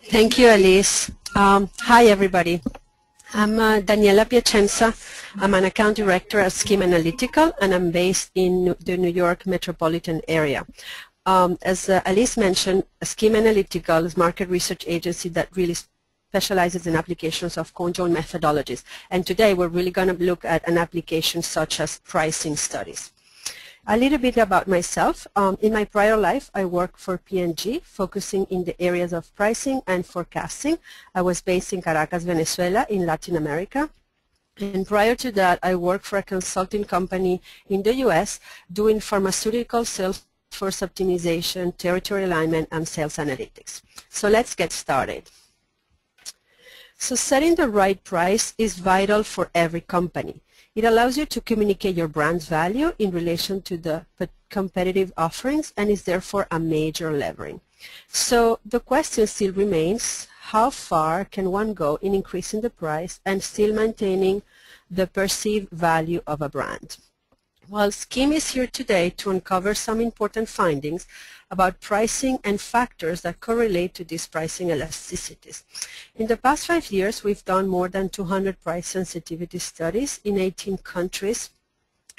Thank you, Elise. Hi, everybody. I'm Daniela Piacenza. I'm an account director at SKIM Analytical, and I'm based in the New York metropolitan area. As Elise mentioned, SKIM Analytical is a market research agency that really specializes in applications of conjoint methodologies. And today we're really going to look at an application such as pricing studies. A little bit about myself. In my prior life, I worked for P&G, focusing in the areas of pricing and forecasting. I was based in Caracas, Venezuela, in Latin America. And prior to that, I worked for a consulting company in the U.S. doing pharmaceutical sales force optimization, territory alignment, and sales analytics. So let's get started. So setting the right price is vital for every company. It allows you to communicate your brand's value in relation to the competitive offerings and is therefore a major levering. So the question still remains, how far can one go in increasing the price and still maintaining the perceived value of a brand? Well, SKIM is here today to uncover some important findings about pricing and factors that correlate to these pricing elasticities. In the past 5 years, we've done more than 200 price sensitivity studies in 18 countries,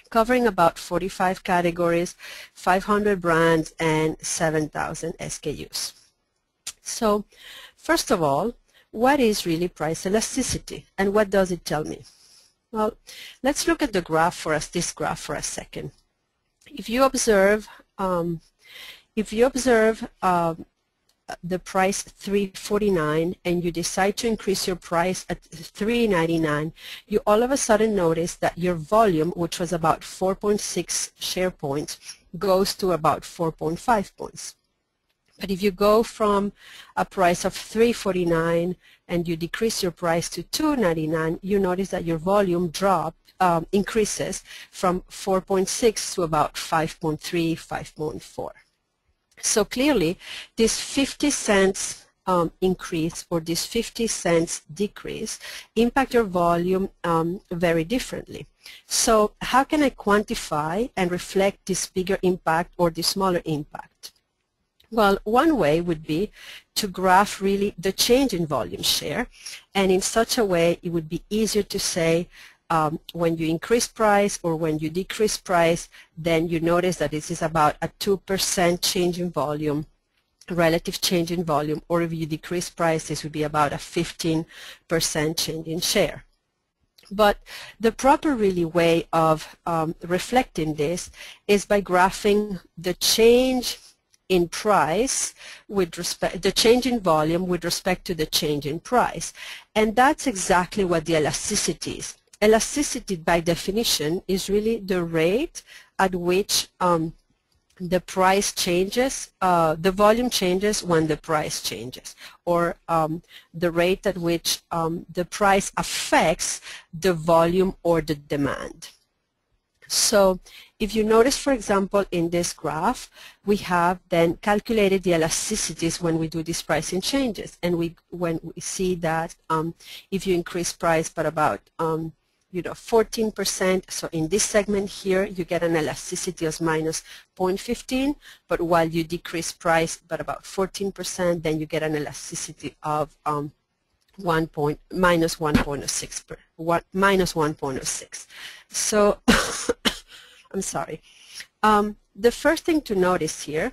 covering about 45 categories, 500 brands, and 7,000 SKUs. So, first of all, what is really price elasticity, and what does it tell me? Well, let's look at the graph for us, this graph for a second. If you observe the price $3.49 and you decide to increase your price at $3.99, you all of a sudden notice that your volume, which was about 4.6 share points, goes to about 4.5 points. But if you go from a price of $3.49 and you decrease your price to $2.99, you notice that your volume increases from 4.6 to about 5.3, 5.4. So clearly, this 50 cents increase or this 50 cents decrease impact your volume very differently. So how can I quantify and reflect this bigger impact or the smaller impact? Well, one way would be to graph really the change in volume share, and in such a way it would be easier to say when you increase price or when you decrease price, then you notice that this is about a 2% change in volume, relative change in volume, or if you decrease price, this would be about a 15% change in share. But the proper really way of reflecting this is by graphing the change in price with respect, the change in volume with respect to the change in price. And that's exactly what the elasticity is. Elasticity, by definition, is really the rate at which the price changes, the volume changes when the price changes, or the rate at which the price affects the volume or the demand. So if you notice, for example, in this graph, we have then calculated the elasticities when we do these pricing changes. And when we see that if you increase price by about 14%, so in this segment here, you get an elasticity of minus 0.15, but while you decrease price by about 14%, then you get an elasticity of minus 1.06. So, I'm sorry. The first thing to notice here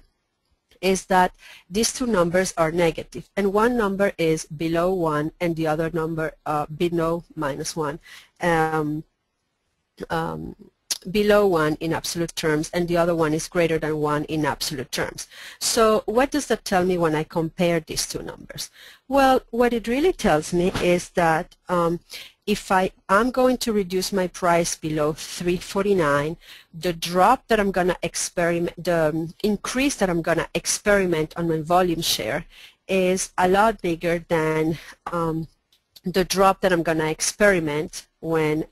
is that these two numbers are negative, and one number is below 1 and the other number below minus 1. Below 1 in absolute terms, and the other one is greater than 1 in absolute terms. So what does that tell me when I compare these two numbers? Well, what it really tells me is that if I'm going to reduce my price below $3.49, the drop that I'm going to experiment, the increase that I'm going to experiment on my volume share is a lot bigger than the drop that I'm going to experiment when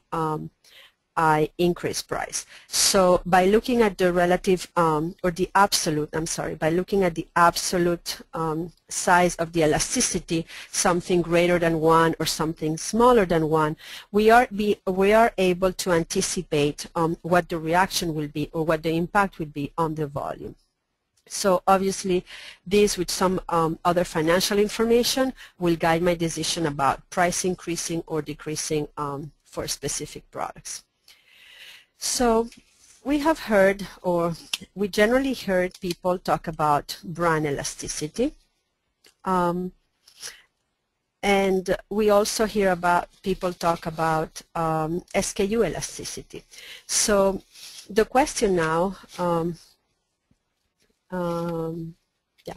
I increase price. So by looking at the relative or the absolute, by looking at the absolute size of the elasticity, something greater than 1 or something smaller than 1, we are able to anticipate what the reaction will be or what the impact will be on the volume. So obviously, this with some other financial information will guide my decision about price increasing or decreasing for specific products. So we have heard, or we generally heard people talk about brand elasticity. And we also hear about people talk about SKU elasticity. So the question now, yeah.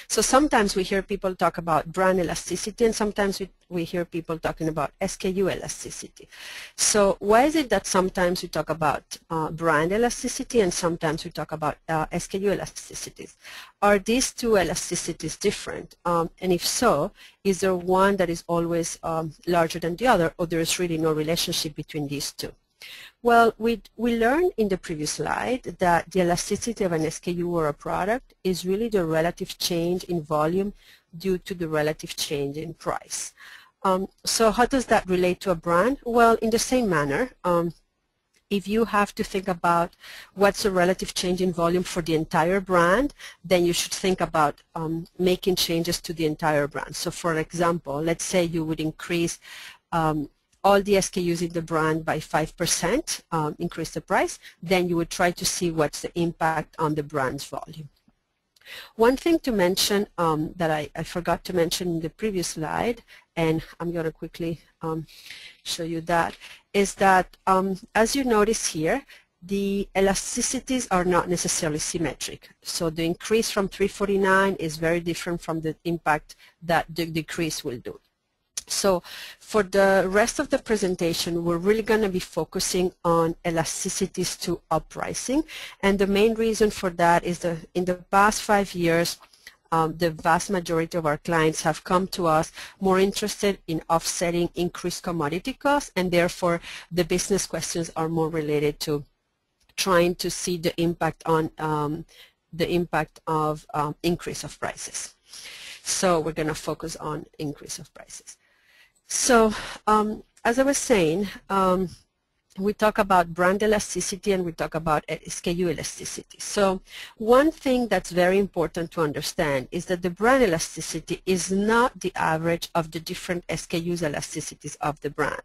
So sometimes we hear people talk about brand elasticity, and sometimes we hear people talking about SKU elasticity. So why is it that sometimes we talk about brand elasticity and sometimes we talk about SKU elasticities? Are these two elasticities different? And if so, is there one that is always larger than the other, or there is really no relationship between these two? Well, we learned in the previous slide that the elasticity of an SKU or a product is really the relative change in volume due to the relative change in price. So how does that relate to a brand? Well, in the same manner, if you have to think about what's the relative change in volume for the entire brand, then you should think about making changes to the entire brand. So for example, let's say you would increase all the SKUs in the brand by 5%, increase the price, then you would try to see what's the impact on the brand's volume. One thing to mention that I forgot to mention in the previous slide, and I'm going to quickly show you that, is that as you notice here, the elasticities are not necessarily symmetric. So the increase from 349 is very different from the impact that the decrease will do. So for the rest of the presentation, we're really going to be focusing on elasticities to up pricing. And the main reason for that is that in the past 5 years, the vast majority of our clients have come to us more interested in offsetting increased commodity costs, and therefore the business questions are more related to trying to see the impact on increase of prices. So we're going to focus on increase of prices. So as I was saying, we talk about brand elasticity and we talk about SKU elasticity. So one thing that's very important to understand is that the brand elasticity is not the average of the different SKUs elasticities of the brand.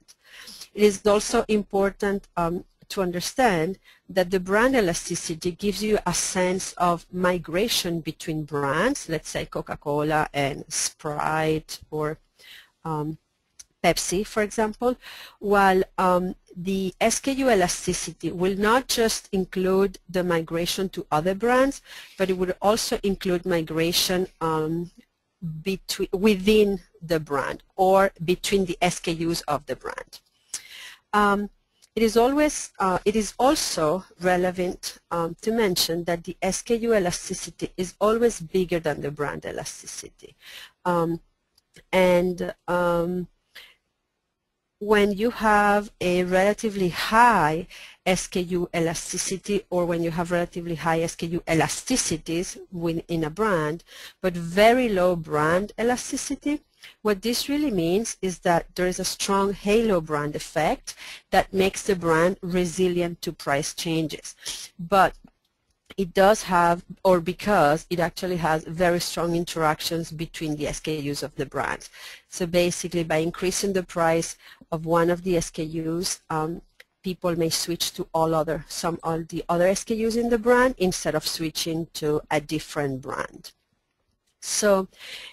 It is also important to understand that the brand elasticity gives you a sense of migration between brands, let's say Coca-Cola and Sprite or Pepsi, for example, while the SKU elasticity will not just include the migration to other brands, but it would also include migration within the brand or between the SKUs of the brand. It is also relevant to mention that the SKU elasticity is always bigger than the brand elasticity. When you have a relatively high SKU elasticity, or when you have relatively high SKU elasticities within a brand, but very low brand elasticity, what this really means is that there is a strong halo brand effect that makes the brand resilient to price changes. But it does have, or because it actually has very strong interactions between the SKUs of the brand. So basically, by increasing the price of one of the SKUs, people may switch to all the other SKUs in the brand instead of switching to a different brand. So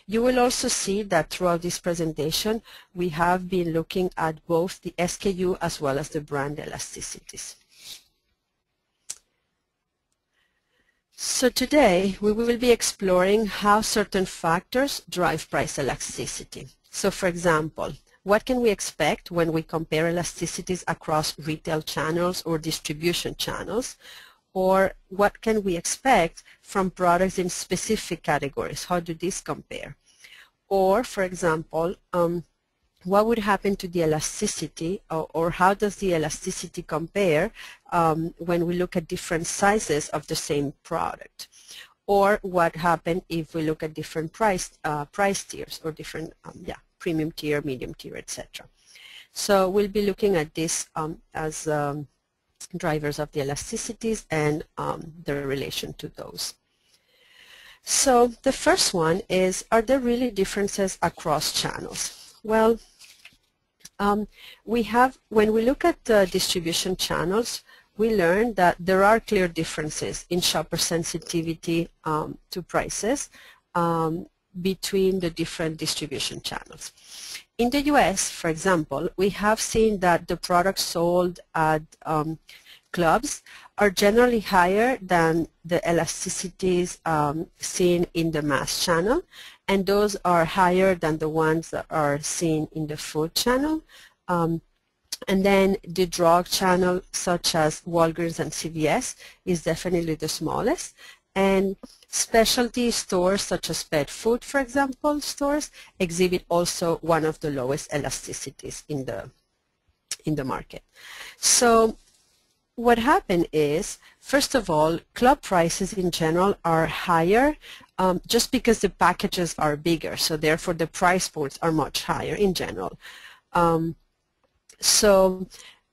you will also see that throughout this presentation, we have been looking at both the SKU as well as the brand elasticities. So today, we will be exploring how certain factors drive price elasticity. So for example, what can we expect when we compare elasticities across retail channels or distribution channels? Or what can we expect from products in specific categories? How do these compare? Or, for example, what would happen to the elasticity, or how does the elasticity compare when we look at different sizes of the same product? Or what happened if we look at different price tiers, or different premium tier, medium tier, etc. So we'll be looking at this as drivers of the elasticities and the relation to those. So the first one is, are there really differences across channels? Well, when we look at the distribution channels, we learn that there are clear differences in shopper sensitivity to prices between the different distribution channels. In the US, for example, we have seen that the products sold at clubs are generally higher than the elasticities seen in the mass channel, and those are higher than the ones that are seen in the food channel. And then the drug channel, such as Walgreens and CVS, is definitely the smallest. And specialty stores, such as pet food, for example, stores, exhibit also one of the lowest elasticities in the market. So what happened is, first of all, club prices in general are higher just because the packages are bigger, so therefore the price points are much higher in general. So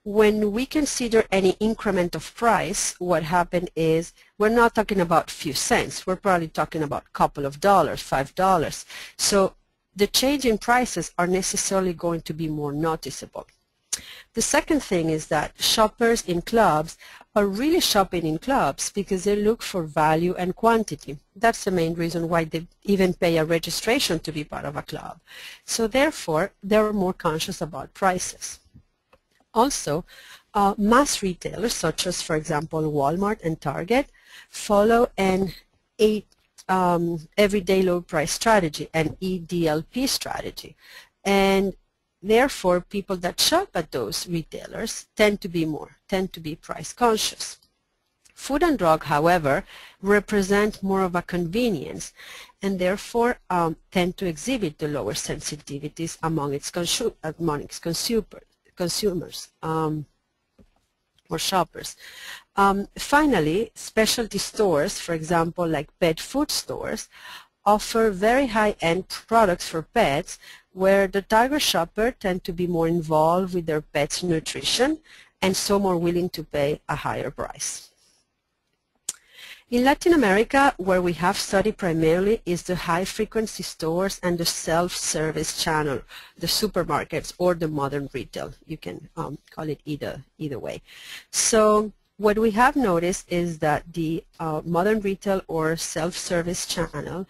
when we consider any increment of price, what happened is we're not talking about few cents. We're probably talking about a couple of dollars, $5. So the change in prices are necessarily going to be more noticeable. The second thing is that shoppers in clubs are really shopping in clubs because they look for value and quantity. That's the main reason why they even pay a registration to be part of a club. So therefore, they're more conscious about prices. Also, mass retailers such as, for example, Walmart and Target follow an everyday low price strategy, an EDLP strategy. And therefore, people that shop at those retailers tend to be price conscious. Food and drug, however, represent more of a convenience and therefore tend to exhibit the lower sensitivities among its consumers or shoppers. Finally, specialty stores, for example, like pet food stores, offer very high-end products for pets where the target shopper tend to be more involved with their pet's nutrition and so more willing to pay a higher price. In Latin America, where we have studied primarily is the high-frequency stores and the self-service channel, the supermarkets or the modern retail. You can call it either way. So what we have noticed is that the modern retail or self-service channel,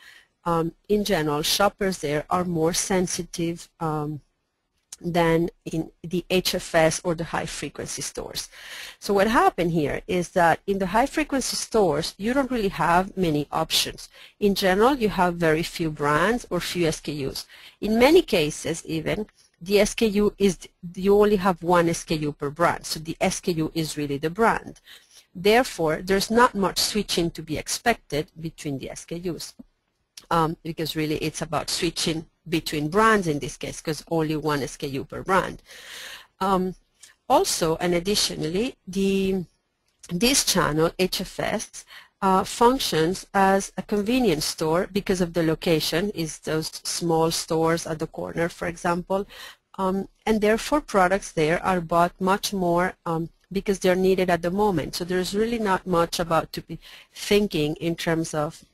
in general, shoppers there are more sensitive than in the HFS or the high-frequency stores. So what happened here is that in the high-frequency stores, you don't really have many options. In general, you have very few brands or few SKUs. In many cases, even, the SKU is, you only have one SKU per brand, so the SKU is really the brand. Therefore, there's not much switching to be expected between the SKUs. Because really it's about switching between brands in this case, because only one SKU per brand. Also, and additionally, this channel, HFS, functions as a convenience store because of the location, is those small stores at the corner, for example, and therefore products there are bought much more because they're needed at the moment. So there's really not much about to be thinking in terms of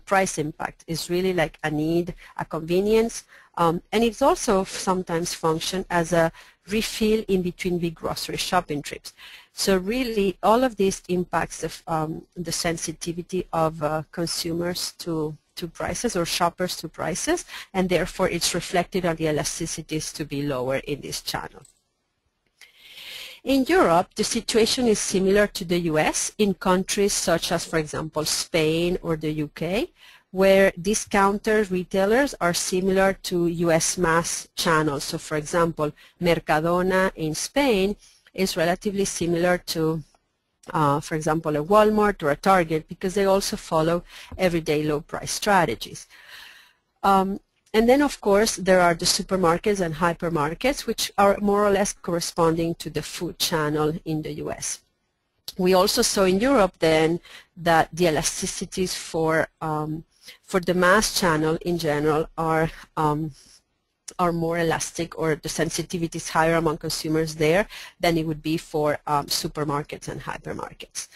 price impact. Is really like a need, a convenience, and it's also sometimes function as a refill in between big grocery shopping trips. So really all of this impacts the sensitivity of consumers to prices or shoppers to prices, and therefore it's reflected on the elasticities to be lower in this channel. In Europe, the situation is similar to the US in countries such as, for example, Spain or the UK, where discounter retailers are similar to US mass channels. So, for example, Mercadona in Spain is relatively similar to, for example, a Walmart or a Target because they also follow everyday low price strategies. And then, of course, there are the supermarkets and hypermarkets, which are more or less corresponding to the food channel in the US. We also saw in Europe then that the elasticities for the mass channel in general are are more elastic, or the sensitivity is higher among consumers there than it would be for supermarkets and hypermarkets.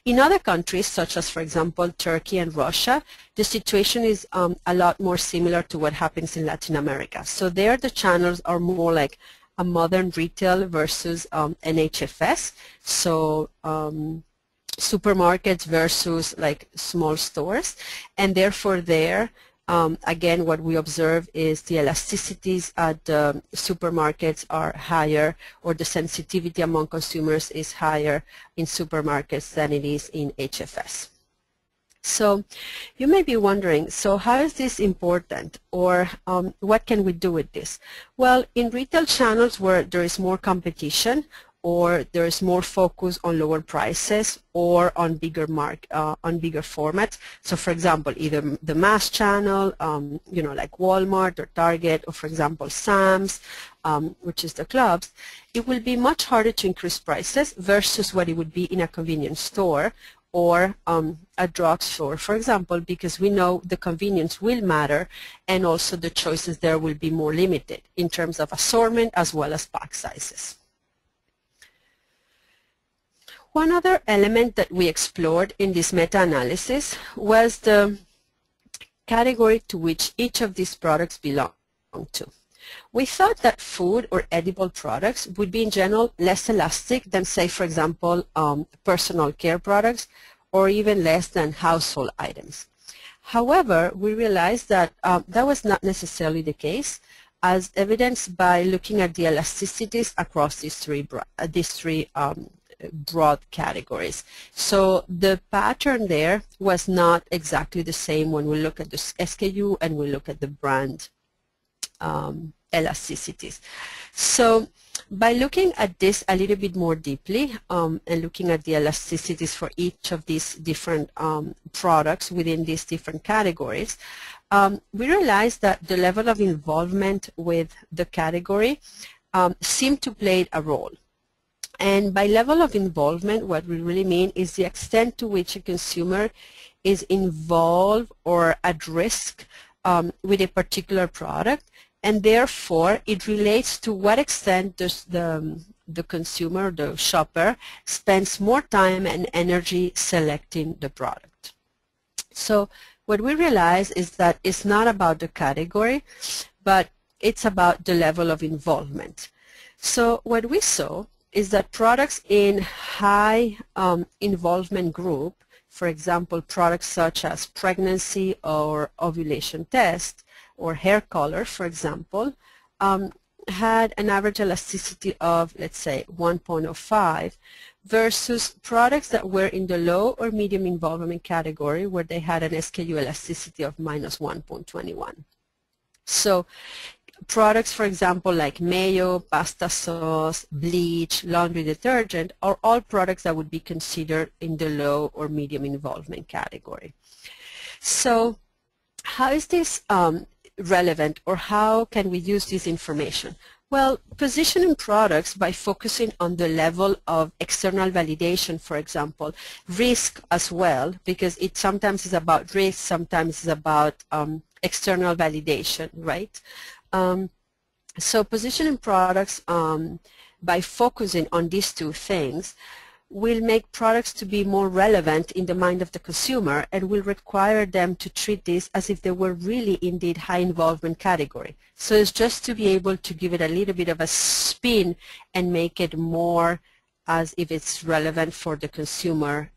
In other countries, such as, for example, Turkey and Russia, the situation is a lot more similar to what happens in Latin America. So there the channels are more like a modern retail versus an HFS. So supermarkets versus like small stores, and therefore there again, what we observe is the elasticities at the supermarkets are higher, or the sensitivity among consumers is higher in supermarkets than it is in HFS. So you may be wondering, so how is this important, or what can we do with this? Well, in retail channels where there is more competition, or there is more focus on lower prices, or on bigger formats. So, for example, either the mass channel, you know, like Walmart or Target, or for example, Sam's, which is the clubs. It will be much harder to increase prices versus what it would be in a convenience store or a drugstore, for example, because we know the convenience will matter, and also the choices there will be more limited in terms of assortment as well as pack sizes. One other element that we explored in this meta-analysis was the category to which each of these products belong to. We thought that food or edible products would be in general less elastic than, say, for example, personal care products, or even less than household items. However, we realized that that was not necessarily the case, as evidenced by looking at the elasticities across these three broad categories. So the pattern there was not exactly the same when we look at the SKU and we look at the brand elasticities. So by looking at this a little bit more deeply and looking at the elasticities for each of these different products within these different categories, we realized that the level of involvement with the category seemed to play a role. And by level of involvement, what we really mean is the extent to which a consumer is involved or at risk with a particular product, and therefore it relates to what extent does the consumer, the shopper, spends more time and energy selecting the product. So what we realize is that it's not about the category, but it's about the level of involvement. So what we saw is that products in high involvement group, for example, products such as pregnancy or ovulation test or hair color, for example, had an average elasticity of, let's say, 1.05 versus products that were in the low or medium involvement category where they had an SKU elasticity of minus 1.21. So products, for example, like mayo, pasta sauce, bleach, laundry detergent are all products that would be considered in the low or medium involvement category. So how is this relevant, or how can we use this information? Well, positioning products by focusing on the level of external validation, for example, risk as well, because it sometimes is about risk, sometimes it's about external validation, right? So positioning products by focusing on these two things will make products to be more relevant in the mind of the consumer, and will require them to treat this as if they were really indeed high involvement category. So it's just to be able to give it a little bit of a spin and make it more as if it's relevant for the consumer,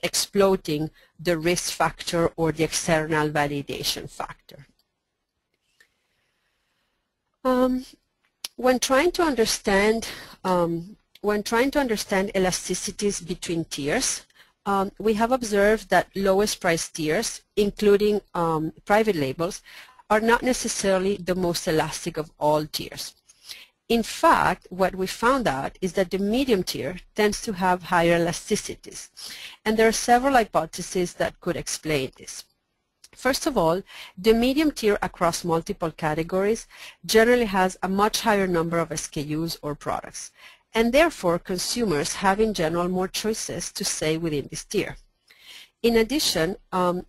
exploiting the risk factor or the external validation factor. When trying to understand elasticities between tiers, we have observed that lowest price tiers, including private labels, are not necessarily the most elastic of all tiers. In fact, what we found out is that the medium tier tends to have higher elasticities, and there are several hypotheses that could explain this. First of all, the medium tier across multiple categories generally has a much higher number of SKUs or products, and therefore consumers have in general more choices to say within this tier. In addition,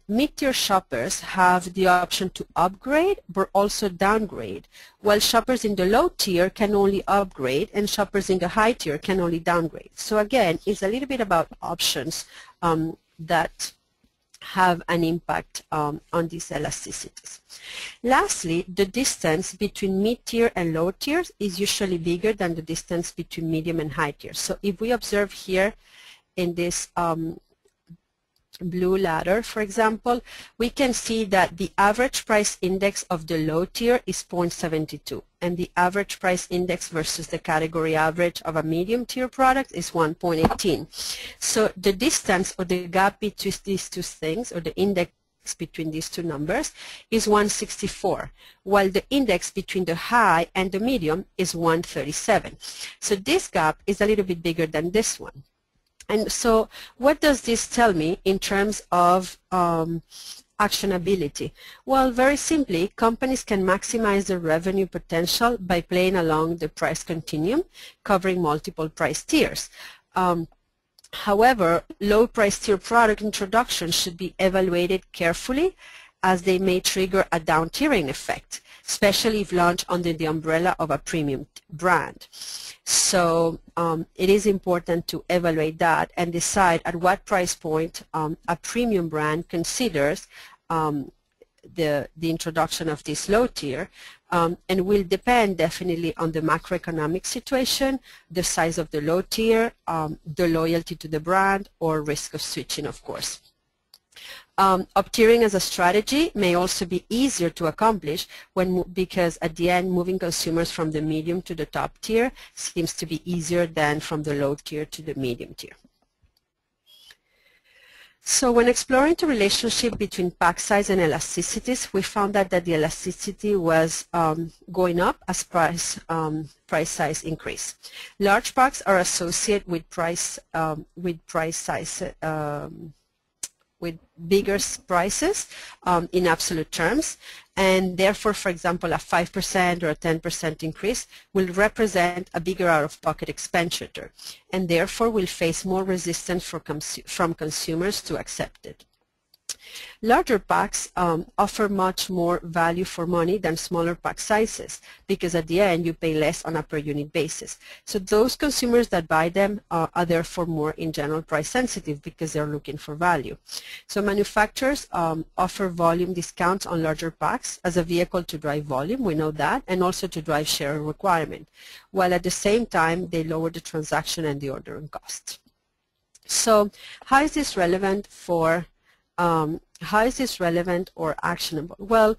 mid-tier shoppers have the option to upgrade but also downgrade, while shoppers in the low tier can only upgrade and shoppers in the high tier can only downgrade. So again, it's a little bit about options that have an impact on these elasticities. Lastly, the distance between mid-tier and low tiers is usually bigger than the distance between medium and high tiers. So if we observe here in this blue ladder, for example, we can see that the average price index of the low tier is 0.72, and the average price index versus the category average of a medium tier product is 1.18. So the distance or the gap between these two things, or the index between these two numbers, is 164, while the index between the high and the medium is 137. So this gap is a little bit bigger than this one. And so what does this tell me in terms of actionability? Well, very simply, companies can maximize their revenue potential by playing along the price continuum, covering multiple price tiers. However, low price tier product introductions should be evaluated carefully, as they may trigger a down-tiering effect, especially if launched under the umbrella of a premium brand. So it is important to evaluate that and decide at what price point a premium brand considers the introduction of this low tier, and will depend definitely on the macroeconomic situation, the size of the low tier, the loyalty to the brand, or risk of switching, of course. Up-tiering as a strategy may also be easier to accomplish because at the end, moving consumers from the medium to the top tier seems to be easier than from the low tier to the medium tier. So when exploring the relationship between pack size and elasticities, we found that the elasticity was going up as price size increase. Large packs are associated with with bigger prices in absolute terms, and therefore, for example, a 5% or a 10% increase will represent a bigger out-of-pocket expenditure, and therefore will face more resistance from consumers to accept it. Larger packs offer much more value for money than smaller pack sizes, because at the end you pay less on a per unit basis. So those consumers that buy them are therefore more in general price sensitive because they're looking for value. So manufacturers offer volume discounts on larger packs as a vehicle to drive volume, we know that, and also to drive share requirement, while at the same time they lower the transaction and the ordering cost. So how is this relevant for how is this relevant or actionable? Well,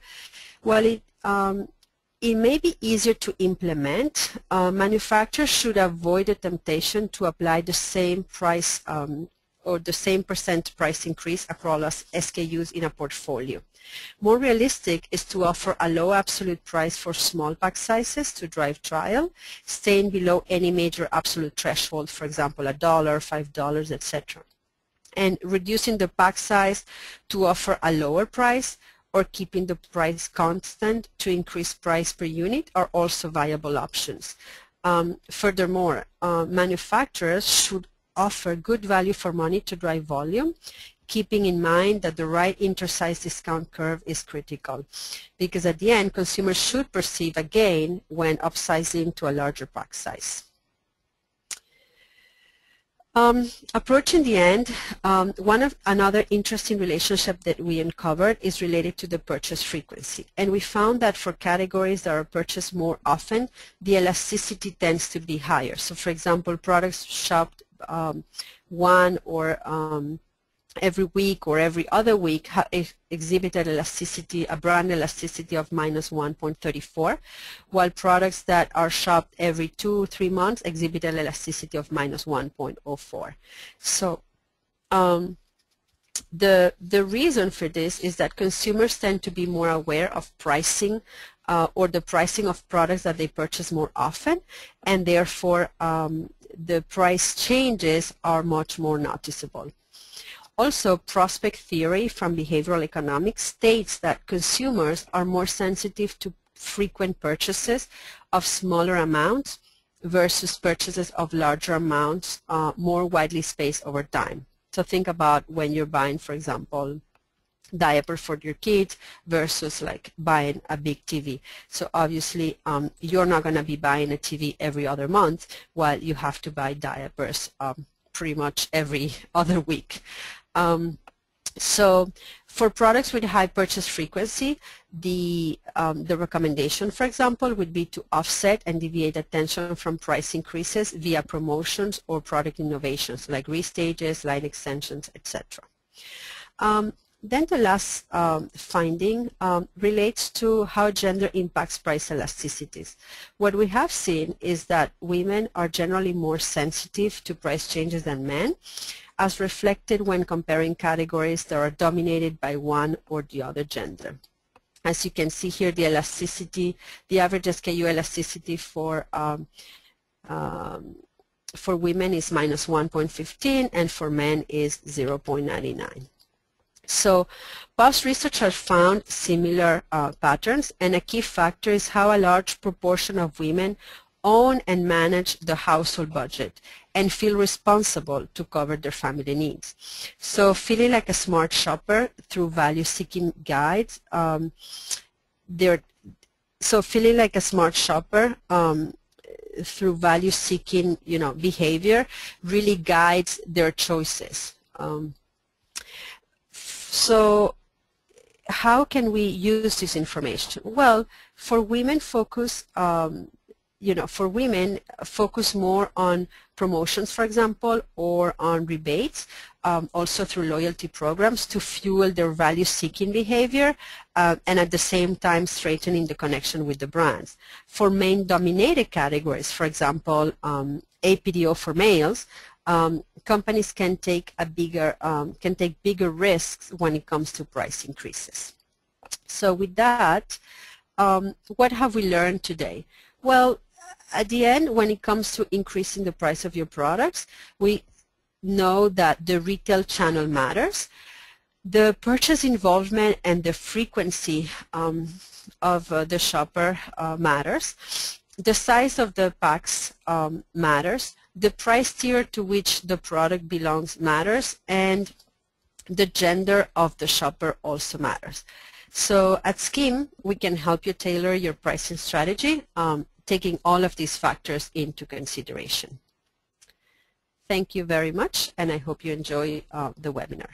it may be easier to implement. Manufacturers should avoid the temptation to apply the same price or the same % price increase across SKUs in a portfolio. More realistic is to offer a low absolute price for small pack sizes to drive trial, staying below any major absolute threshold, for example, $1, $5, etc. And reducing the pack size to offer a lower price or keeping the price constant to increase price per unit are also viable options. Furthermore, manufacturers should offer good value for money to drive volume, keeping in mind that the right inter-size discount curve is critical, because at the end consumers should perceive a gain when upsizing to a larger pack size. Approaching the end, another interesting relationship that we uncovered is related to the purchase frequency. And we found that for categories that are purchased more often, the elasticity tends to be higher. So for example, products shopped one or every week or every other week exhibited elasticity, a brand elasticity of -1.34, while products that are shopped every 2-3 months exhibited elasticity of -1.04. So the reason for this is that consumers tend to be more aware of pricing or the pricing of products that they purchase more often, and therefore the price changes are much more noticeable. Also, prospect theory from behavioral economics states that consumers are more sensitive to frequent purchases of smaller amounts versus purchases of larger amounts more widely spaced over time. So think about when you're buying, for example, diaper for your kids versus like buying a big TV. So obviously you're not going to be buying a TV every other month, while you have to buy diapers pretty much every other week. So for products with high purchase frequency, the recommendation, for example, would be to offset and deviate attention from price increases via promotions or product innovations like restages, line extensions, etc. Then the last finding relates to how gender impacts price elasticities. What we have seen is that women are generally more sensitive to price changes than men, as reflected when comparing categories that are dominated by one or the other gender. As you can see here, the elasticity, the average SKU elasticity for women is minus 1.15, and for men is 0.99. So past research has found similar patterns, and a key factor is how a large proportion of women own and manage the household budget and feel responsible to cover their family needs. So feeling like a smart shopper through value-seeking guides, feeling like a smart shopper through value-seeking, behavior really guides their choices. So how can we use this information? Well, for women, focus more on promotions, for example, or on rebates, also through loyalty programs to fuel their value-seeking behavior, and at the same time strengthening the connection with the brands. For main-dominated categories, for example, APDO for males, companies can take bigger risks when it comes to price increases. So with that, what have we learned today? Well, at the end, when it comes to increasing the price of your products, we know that the retail channel matters. The purchase involvement and the frequency of the shopper matters. The size of the packs matters. The price tier to which the product belongs matters, and the gender of the shopper also matters. So at SKIM, we can help you tailor your pricing strategy, taking all of these factors into consideration. Thank you very much, and I hope you enjoy the webinar.